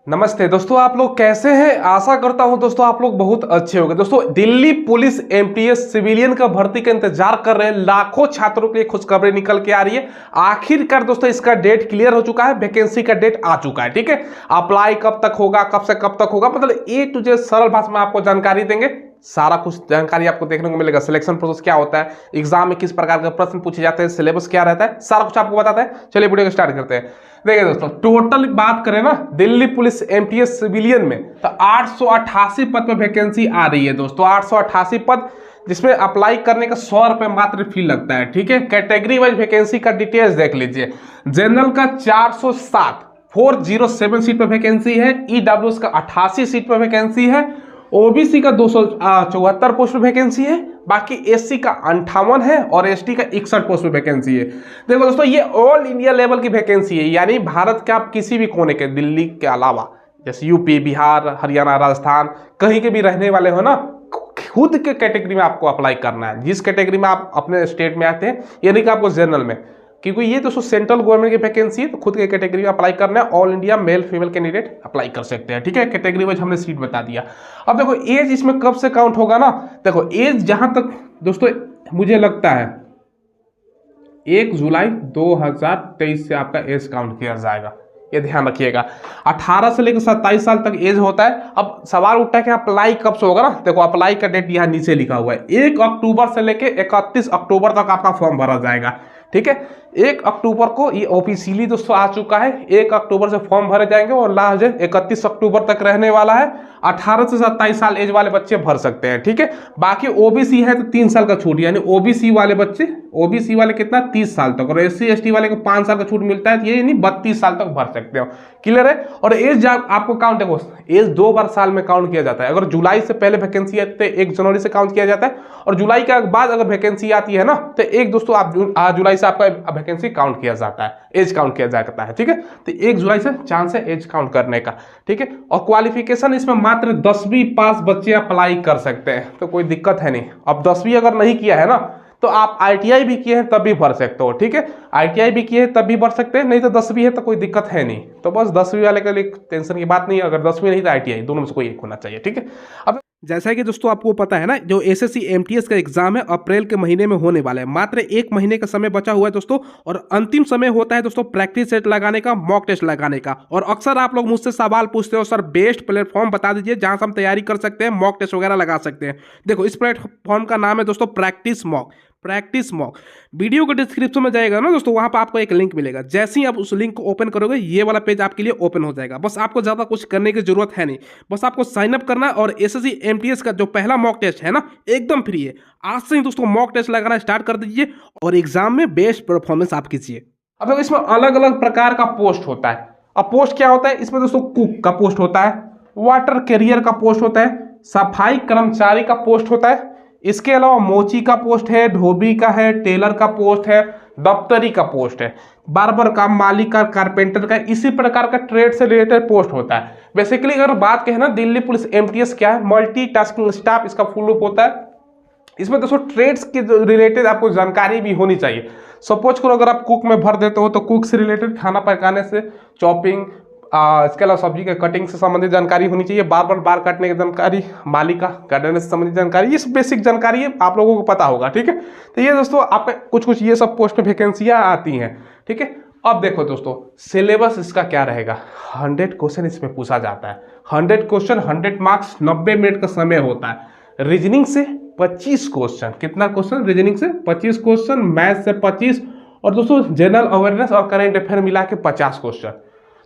नमस्ते दोस्तों, आप लोग कैसे हैं। आशा करता हूं दोस्तों आप लोग बहुत अच्छे होंगे। दोस्तों दिल्ली पुलिस एमटीएस सिविलियन का भर्ती का इंतजार कर रहे हैं लाखों छात्रों के लिए खुशखबरी निकल के आ रही है। आखिरकार दोस्तों इसका डेट क्लियर हो चुका है, वैकेंसी का डेट आ चुका है। ठीक है, अप्लाई कब तक होगा, कब से कब तक होगा, मतलब ए टू जेड सरल भाषा में आपको जानकारी देंगे। सारा कुछ जानकारी आपको देखने को मिलेगा। सिलेक्शन प्रोसेस क्या होता है, एग्जाम में किस प्रकार के प्रश्न पूछे जाते हैं, सिलेबस क्या रहता है, सारा कुछ आपको बताते हैं। चलिए वीडियो को स्टार्ट करते हैं। देखिए दोस्तों, टोटल बात करें ना दिल्ली पुलिस एमटीएस सिविलियन में तो 888 पद पर वैकेंसी आ रही है दोस्तों। 888 पद, जिसमें अप्लाई करने का 100 रुपए मात्र फी लगता है। ठीक है, कैटेगरी वाइज वैकेंसी का डिटेल्स देख लीजिए। जनरल का 407 407 सीट पर वैकेंसी है। ईडब्ल्यूएस का 88 सीट पर वैकेंसी है। ओबीसी का 274 पोस्ट पर वैकेंसी है। बाकी एससी का 58 है और एसटी का 61 पोस्ट पर वैकेंसी है। देखो दोस्तों, ये ऑल इंडिया लेवल की वैकेंसी है, यानी भारत के आप किसी भी कोने के, दिल्ली के अलावा जैसे यूपी, बिहार, हरियाणा, राजस्थान, कहीं के भी रहने वाले हो ना, खुद के कैटेगरी में आपको अप्लाई करना है। जिस कैटेगरी में आप अपने स्टेट में आते हैं, यानी कि आपको जनरल में, क्योंकि ये दोस्तों सेंट्रल गवर्नमेंट की वैकेंसी है, तो खुद के कैटेगरी में अप्लाई करना है। All India male female candidate apply कर सकते हैं। ठीक है, कैटेगरी वाइज हमने सीट बता दिया। अब देखो एज इसमें कब से काउंट होगा ना, देखो एज जहां तक दोस्तों मुझे लगता है 1 जुलाई 2023 से आपका एज काउंट किया जाएगा, ये ध्यान रखिएगा। 18 से लेकर 27 साल तक एज होता है। अब सवाल उठता है कि अप्लाई कब से होगा ना, देखो अप्लाई का डेट यहाँ नीचे लिखा हुआ है। 1 अक्टूबर से लेकर 31 अक्टूबर तक आपका फॉर्म भरा जाएगा। ठीक है, 1 अक्टूबर को ये ऑफिशियली दोस्तों आ चुका है। 1 अक्टूबर से फॉर्म भरे जाएंगे और लास्ट 31 अक्टूबर तक रहने वाला है। 18 से 27 साल एज वाले बच्चे भर सकते हैं। ठीक है, बाकी ओबीसी है तो 3 साल का छूट, यानी ओबीसी वाले बच्चे, ओबीसी वाले कितना 30 साल तक, और एससी एसटी वाले को 5 साल का छूट मिलता है, ये यानी 32 साल तक भर सकते हो। क्लियर है। और एज आपको काउंट है, एज 2 बार साल में काउंट किया जाता है। अगर जुलाई से पहले वैकेंसी आती है 1 जनवरी से काउंट किया जाता है, और जुलाई के बाद अगर वैकेंसी आती है ना तो एक दोस्तों आप जुलाई से आपका वैकेंसी काउंट किया जाता है, एज काउंट किया जाता है। ठीक है, तो 1 जुलाई से चांस है एज काउंट करने का। ठीक है, और क्वालिफिकेशन इसमें मात्र 10वीं पास बच्चे अप्लाई कर सकते हैं, तो कोई दिक्कत है नहीं। अब 10वीं अगर नहीं किया है ना तो आप आईटीआई भी किए हैं तब भी भर सकते हो। ठीक है, आईटीआई भी किए हैं तब भी भर सकते हैं, नहीं तो 10वीं है तो कोई दिक्कत है नहीं। तो बस 10वीं वाले के लिए टेंशन की बात नहीं है, अगर 10वीं नहीं तो आईटीआई, दोनों में से कोई एक होना चाहिए। ठीक है, अब जैसा कि दोस्तों आपको पता है ना, जो एसएससी एमटीएस का एग्जाम है अप्रैल के महीने में होने वाला है। मात्र 1 महीने का समय बचा हुआ है दोस्तों, और अंतिम समय होता है दोस्तों प्रैक्टिस सेट लगाने का, मॉक टेस्ट लगाने का। और अक्सर आप लोग मुझसे सवाल पूछते हो, सर बेस्ट प्लेटफॉर्म बता दीजिए जहां से हम तैयारी कर सकते हैं, मॉक टेस्ट वगैरह लगा सकते हैं। देखो इस प्लेटफॉर्म का नाम है दोस्तों practice mock. Practice mock video के डिस्क्रिप्शन में जाएगा ना दोस्तों, वहां पर आपको एक लिंक मिलेगा। जैसे ही आप उस लिंक को ओपन करोगे, ये वाला पेज आपके लिए ओपन हो जाएगा। बस आपको ज़्यादा कुछ करने की जरूरत है नहीं, बस आपको साइन अप करना है। और एसएससी एमटीएस का जो पहला मॉक टेस्ट है ना, एकदम फ्री है। आज से ही दोस्तों मॉक टेस्ट लगाना स्टार्ट कर दीजिए और एग्जाम में बेस्ट परफॉर्मेंस आप कीजिए। अब देखो इसमें अलग अलग प्रकार का पोस्ट होता है। अब पोस्ट क्या होता है इसमें दोस्तों, कुक का पोस्ट होता है, वाटर कैरियर का पोस्ट होता है, सफाई कर्मचारी का पोस्ट होता है, इसके अलावा मोची का पोस्ट है, धोबी का है, टेलर का पोस्ट है, दफ्तरी का पोस्ट है, बार्बर का, मालिक का, कारपेंटर का, इसी प्रकार का ट्रेड से रिलेटेड पोस्ट होता है। बेसिकली अगर बात कहें ना, दिल्ली पुलिस एमटीएस क्या है, मल्टीटास्किंग स्टाफ इसका फुल रूप होता है। इसमें दोस्तों ट्रेड्स के रिलेटेड आपको जानकारी भी होनी चाहिए। सपोज करो अगर आप कुक में भर देते हो तो कुक से रिलेटेड, खाना पकाने से, चॉपिंग, इसके अलावा सब्जी के कटिंग से संबंधित जानकारी होनी चाहिए, बार काटने की जानकारी, माली का गार्डन से संबंधित जानकारी, ये बेसिक जानकारी है, आप लोगों को पता होगा। ठीक है, तो ये दोस्तों आपका कुछ ये सब पोस्ट पे वैकेंसियाँ आती हैं। ठीक है, अब देखो दोस्तों सिलेबस इसका क्या रहेगा। 100 क्वेश्चन इसमें पूछा जाता है। 100 क्वेश्चन, 100 मार्क्स, 90 मिनट का समय होता है। रीजनिंग से 25 क्वेश्चन, कितना क्वेश्चन, रीजनिंग से 25 क्वेश्चन, मैथ से 25, और दोस्तों जनरल अवेयरनेस और करेंट अफेयर मिला के 50 क्वेश्चन।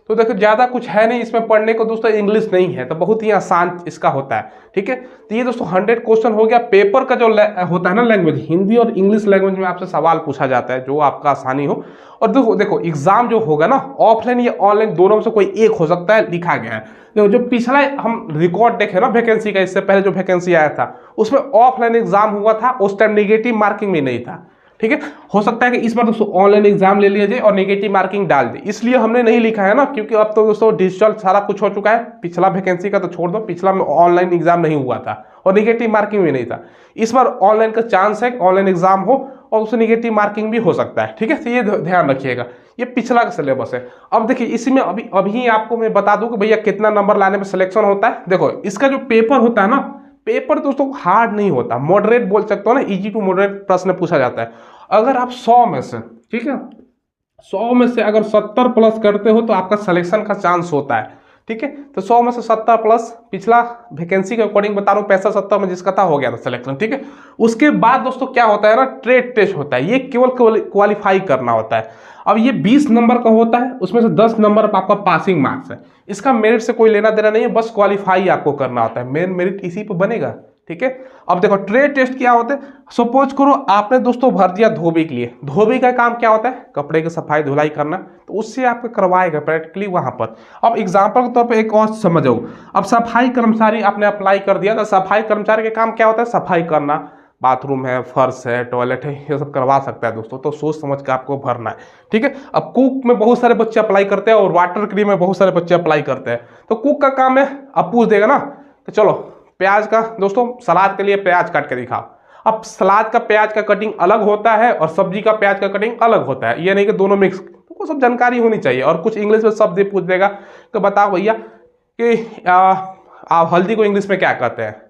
तो देखो ज़्यादा कुछ है नहीं इसमें पढ़ने को दोस्तों, इंग्लिश नहीं है तो बहुत ही आसान इसका होता है। ठीक है, तो ये दोस्तों 100 क्वेश्चन हो गया। पेपर का जो होता है ना लैंग्वेज, हिंदी और इंग्लिश लैंग्वेज में आपसे सवाल पूछा जाता है, जो आपका आसानी हो। और देखो एग्जाम जो होगा ना, ऑफलाइन या ऑनलाइन दोनों में से कोई एक हो सकता है, लिखा गया है। देखो जो पिछला हम रिकॉर्ड देखे ना वैकेंसी का, इससे पहले जो वैकेंसी आया था उसमें ऑफलाइन एग्जाम हुआ था, उस टाइम निगेटिव मार्किंग भी नहीं था। ठीक है, हो सकता है कि इस बार दोस्तों ऑनलाइन एग्जाम ले लिया जाए और नेगेटिव मार्किंग डाल दे, इसलिए हमने नहीं लिखा है ना, क्योंकि अब तो दोस्तों डिजिटल सारा कुछ हो चुका है। पिछला वैकेंसी का तो छोड़ दो, पिछला में ऑनलाइन एग्जाम नहीं हुआ था और नेगेटिव मार्किंग भी नहीं था। इस बार ऑनलाइन का चांस है, ऑनलाइन एग्जाम हो और उससे नेगेटिव मार्किंग भी हो सकता है। ठीक है, तो ये ध्यान रखिएगा। ये पिछला का सिलेबस है। अब देखिए इसी में अभी आपको मैं बता दूं कि भैया कितना नंबर लाने में सिलेक्शन होता है। देखो इसका जो पेपर होता है ना, पेपर दोस्तों हार्ड नहीं होता, मॉडरेट बोल सकते हो ना, इजी टू मॉडरेट प्रश्न पूछा जाता है। अगर आप 100 में से, ठीक है, 100 में से अगर 70 प्लस करते हो तो आपका सिलेक्शन का चांस होता है, ठीक है। तो 100 में से 70 प्लस, पिछला वैकेंसी के अकॉर्डिंग बता रहा हूँ 65-70 में जिसका था हो गया था सिलेक्शन, ठीक है। उसके बाद दोस्तों क्या होता है ना, ट्रेड टेस्ट होता है, ये केवल क्वालिफाई करना होता है। अब ये 20 नंबर का होता है, उसमें से 10 नंबर आपका पासिंग मार्क्स है, इसका मेरिट से कोई लेना देना नहीं है, बस क्वालिफाई आपको करना होता है, मेन मेरिट इसी पे बनेगा, ठीक है। अब देखो ट्रेड टेस्ट क्या होते हैं, सपोज करो आपने दोस्तों भर दिया धोबी के लिए, धोबी का काम क्या होता है, कपड़े की सफाई धुलाई करना, तो उससे आपको करवाएगा प्रैक्टिकली वहां पर। अब एग्जांपल के तौर पे एक और समझो, अब सफाई कर्मचारी आपने अप्लाई कर दिया, तो सफाई कर्मचारी का काम क्या होता है, सफाई करना, बाथरूम है, फर्श है, टॉयलेट है, ये सब करवा सकता है दोस्तों, तो सोच समझ के आपको भरना है, ठीक है। अब कुक में बहुत सारे बच्चे अप्लाई करते हैं और वाटर क्री में बहुत सारे बच्चे अप्लाई करते हैं, तो कुक का काम है, अब पूछ देगा ना कि चलो प्याज का दोस्तों सलाद के लिए प्याज काट के दिखाओ। अब सलाद का प्याज का कटिंग अलग होता है और सब्जी का प्याज का कटिंग अलग होता है, ये नहीं कि दोनों मिक्स, तो वो सब जानकारी होनी चाहिए। और कुछ इंग्लिश में शब्द पूछ देगा कि बताओ भैया कि आप हल्दी को इंग्लिश में क्या कहते हैं,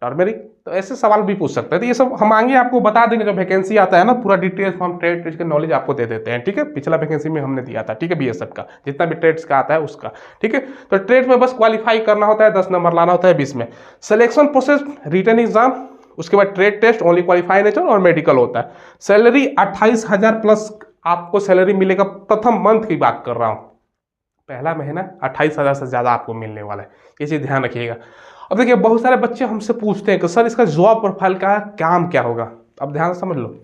टर्मेरिक, तो ऐसे सवाल भी पूछ सकते हैं। तो ये सब हम आगे आपको बता देंगे, जब वैकेंसी आता है ना पूरा डिटेल्स हम ट्रेड टेस्ट के नॉलेज आपको दे देते हैं, ठीक है। पिछला वैकेंसी में हमने दिया था, ठीक है, बीएसएफ का जितना भी ट्रेड्स का आता है उसका, ठीक है। तो ट्रेड में बस क्वालिफाई करना होता है, 10 नंबर लाना होता है 20 में। सिलेक्शन प्रोसेस, रिटन एग्जाम, उसके बाद trade test, only qualify nature और मेडिकल होता है। सैलरी 28,000 प्लस आपको सैलरी मिलेगा, प्रथम मंथ की बात कर रहा हूँ, पहला महीना 28,000 से ज़्यादा आपको मिलने वाला है, ये चीज़ ध्यान रखिएगा। अब देखिए बहुत सारे बच्चे हमसे पूछते हैं कि सर इसका जॉब प्रोफाइल का काम क्या होगा, अब ध्यान से समझ लो।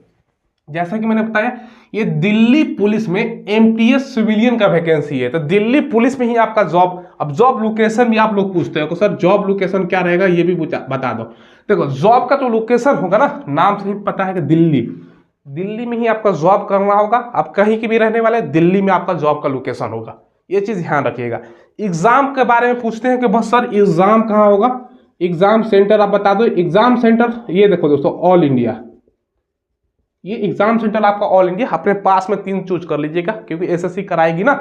जैसा कि मैंने बताया ये दिल्ली पुलिस में एमटीएस सिविलियन का वैकेंसी है, तो दिल्ली पुलिस में ही आपका जॉब। अब जॉब लोकेशन भी आप लोग पूछते हो कि सर जॉब लोकेशन क्या रहेगा, ये भी बता दो। देखो जॉब का जो लोकेशन होगा ना, नाम से ही पता है कि दिल्ली में ही आपका जॉब करना होगा। आप कहीं की भी रहने वाले, दिल्ली में आपका जॉब का लोकेशन होगा, ये चीज ध्यान रखिएगा। एग्जाम के बारे में पूछते हैं कि बस सर एग्जाम कहाँ होगा, एग्जाम सेंटर आप बता दो। एग्जाम सेंटर ये देखो दोस्तों, ऑल इंडिया, ये एग्जाम सेंटर आपका ऑल इंडिया, अपने पास में 3 चूज कर लीजिएगा, क्योंकि एसएससी कराएगी ना,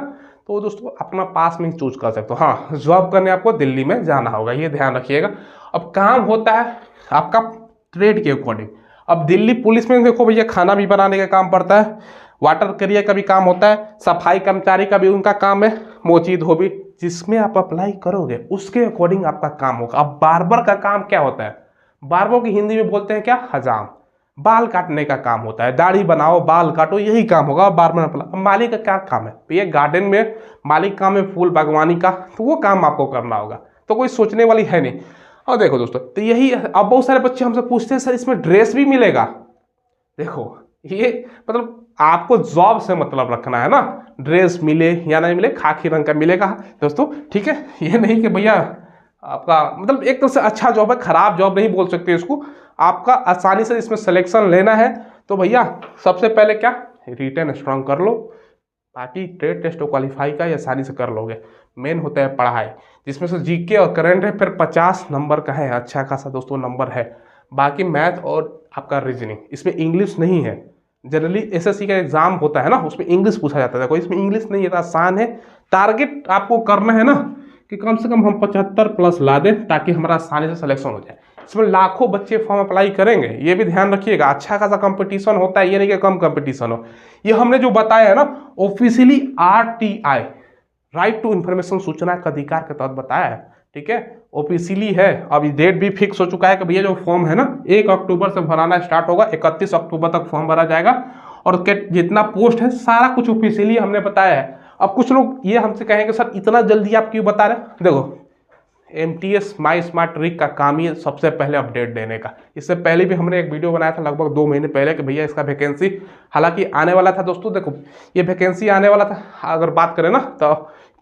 तो दोस्तों अपना पास में ही चूज कर सकते हो। हाँ, जॉब करने आपको दिल्ली में जाना होगा, ये ध्यान रखिएगा। अब काम होता है आपका ट्रेड के अकॉर्डिंग। अब दिल्ली पुलिस में देखो भैया खाना भी बनाने का काम पड़ता है, वाटर करियर का भी काम होता है, सफाई कर्मचारी का भी उनका काम है, मोची धोबी, जिसमें आप अप्लाई करोगे उसके अकॉर्डिंग आपका काम होगा। अब बार्बर का काम क्या होता है, बार्बर की हिंदी में बोलते हैं क्या, हजाम, बाल काटने का काम होता है, दाढ़ी बनाओ बाल काटो, यही काम होगा बार्बर अप्लाई। मालिक का क्या काम है, ये गार्डन में मालिक काम है फूल बागवानी का, तो वो काम आपको करना होगा, तो कोई सोचने वाली है नहीं। और देखो दोस्तों, तो यही। अब बहुत सारे बच्चे हमसे पूछते हैं सर इसमें ड्रेस भी मिलेगा। देखो ये मतलब आपको जॉब से मतलब रखना है ना, ड्रेस मिले या नहीं मिले, खाकी रंग का मिलेगा दोस्तों, ठीक है। ये नहीं कि भैया आपका मतलब एक तरह से अच्छा जॉब है, खराब जॉब नहीं बोल सकते इसको, आपका आसानी से इसमें सिलेक्शन लेना है तो भैया सबसे पहले क्या, रिटन स्ट्रांग कर लो, बाकी ट्रेड टेस्ट और क्वालिफाई का ये आसानी से कर लोगे। मेन होता है पढ़ाई, जिसमें से जीके और करंट है, फिर 50 नंबर का है, अच्छा खासा दोस्तों नंबर है। बाकी मैथ और आपका रीजनिंग, इसमें इंग्लिश नहीं है। जनरली एसएससी का एग्जाम होता है ना, उसमें इंग्लिश पूछा जाता है, कोई इसमें इंग्लिश नहीं है, तो आसान है। टारगेट आपको करना है ना कि कम से कम हम 75 प्लस ला दें, ताकि हमारा आसानी से सिलेक्शन हो जाए। इसमें लाखों बच्चे फॉर्म अप्लाई करेंगे, ये भी ध्यान रखिएगा, अच्छा खासा कंपटीशन होता है, ये नहीं कि कम कंपटीशन हो। ये हमने जो बताया है ना, officially RTI, right to information, सूचना का अधिकार के तहत बताया है, ठीक है, ऑफिशियली है। अभी डेट भी फिक्स हो चुका है कि भैया जो फॉर्म है ना 1 अक्टूबर से भराना स्टार्ट होगा, 31 अक्टूबर तक फॉर्म भरा जाएगा, और जितना पोस्ट है सारा कुछ ऑफिशियली हमने बताया है। अब कुछ लोग ये हमसे कहेंगे सर इतना जल्दी आप क्यों बता रहे हैं, देखो MTS माई स्मार्ट ट्रिक का काम ही सबसे पहले अपडेट देने का। इससे पहले भी हमने एक वीडियो बनाया था लगभग 2 महीने पहले कि भैया इसका वैकेंसी हालांकि आने वाला था दोस्तों, देखो ये वैकेंसी आने वाला था अगर बात करें ना तो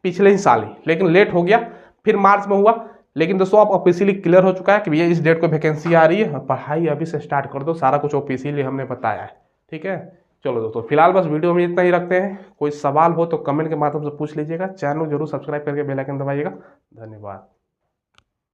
पिछले ही साल ही, लेकिन लेट हो गया, फिर मार्च में हुआ। लेकिन दोस्तों अब ऑफिशियली क्लियर हो चुका है कि भैया इस डेट को वैकेंसी आ रही है, पढ़ाई अभी से स्टार्ट कर दो, सारा कुछ ऑफिशियली हमने बताया है, ठीक है। चलो दोस्तों फिलहाल बस वीडियो में इतना ही रखते हैं, कोई सवाल हो तो कमेंट के माध्यम से पूछ लीजिएगा, चैनल जरूर सब्सक्राइब करके बेल आइकन दबाइएगा। धन्यवाद।